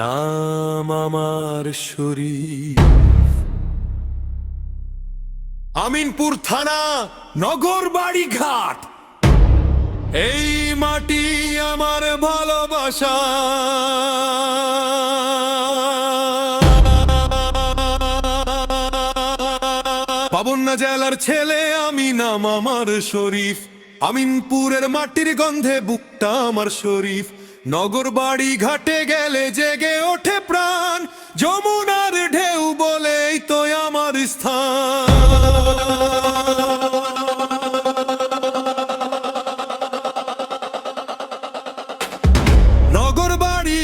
নাম আমার শরীফ। আমিনপুর থানা, নগর বাড়ি ঘাট, এই মাটি আমার ভালোবাসা। পাবনা জেলার ছেলে আমি, নাম আমার শরীফ। আমিনপুরের মাটির গন্ধে বুকটা আমার শরীফ। নগর বাড়ি ঘাটে গেলে জেগে ওঠে প্রাণ, যমুনার ঢেউ বলেই তো আমার স্থান। নগর বাড়ি,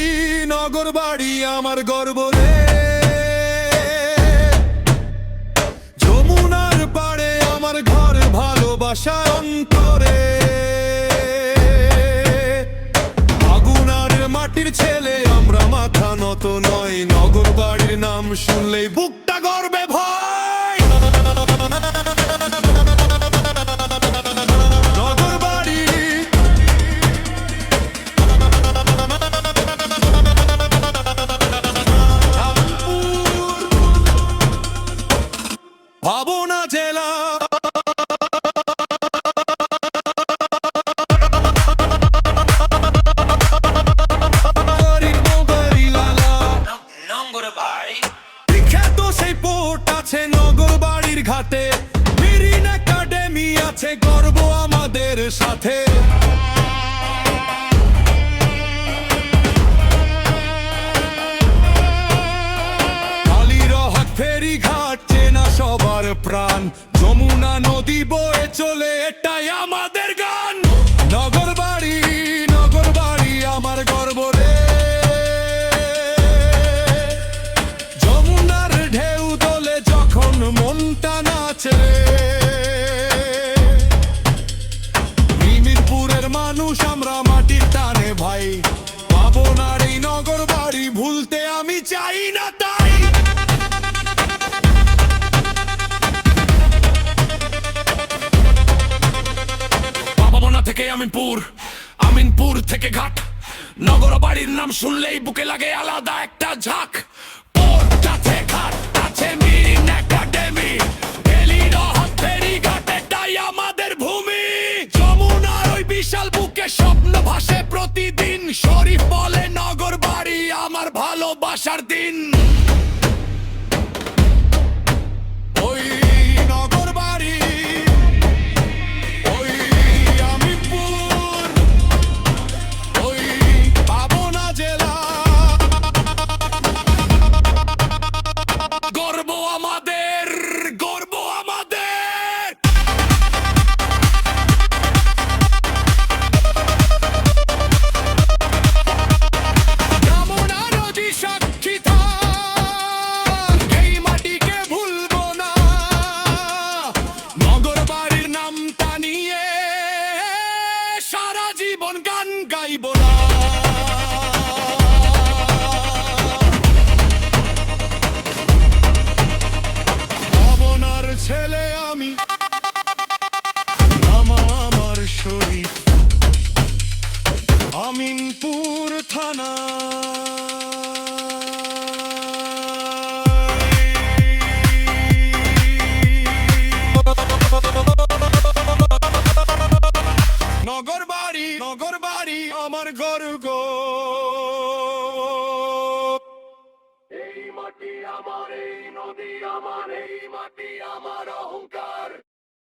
নগর বাড়ি আমার গর্ব রে। যমুনার পাড়ে আমার ঘর, ভালোবাসার অন্তরে। আগুনার মাটির ছেলে আমরা, মাথা নত নয়। নগর বাড়ির নাম শুনলেই বুকটা গর্বে ভয়। নগর বাড়ি, পাবনা জেলা। বিখ্যাত সেই পোর্ট আছে নগর বাড়ির ঘাটে, মেরিন একাডেমি আছে, গর্ব আমাদের সাথে। কালীরহাট ফেরি ঘাট চেনা সবার প্রাণ, যমুনা নদী বয়ে চলে, এটাই আমাদের গান। নগর বাড়ি, নগর বাড়ি আমার গর্ব রে। যমুনার ঢেউ দোলে যখন মনটা নাচে। মিমিরপুরের মানুষ আমরা, মাটির টানে ভাই। পাবনার এই নগর বাড়ি ভুলতে আমি চাই না তাই। পাবনা থেকে আমিনপুর, আমিনপুর থেকে ঘাট, নগর বাড়ির নাম শুনলেই বুকে লাগে আলাদা একটা ঝাঁক। পোর্ট আছে, ঘাট আছে, মেরিন একাডেমি, কালীরহাট ফেরি ঘাট, এটাই আমাদের ভূমি। যমুনার ওই বিশাল বুকে স্বপ্ন ভাসে প্রতিদিন। শরীফ বলে নগর বাড়ি আমার ভালোবাসার দিন। ওই নগর বাড়ি, ওই আমিনপুর, ওই পাবনা জেলা, গর্ব আমাদের, গর্ব আমাদের। যমুনা নদী সাক্ষী থাক, এই মাটিকে ভুলবো না। নগর বাড়ির নামটা নিয়ে সারা জীবন গান গাইবো না। পাবনার ছেলে আমি, নাম আমার শরীফ। আমিনপুর থানা, নগর বাড়ি, নগর বাড়ি আমার গর্ব। এই মাটি আমার, এই নদী আমার, এই মাটি আমার অহংকার।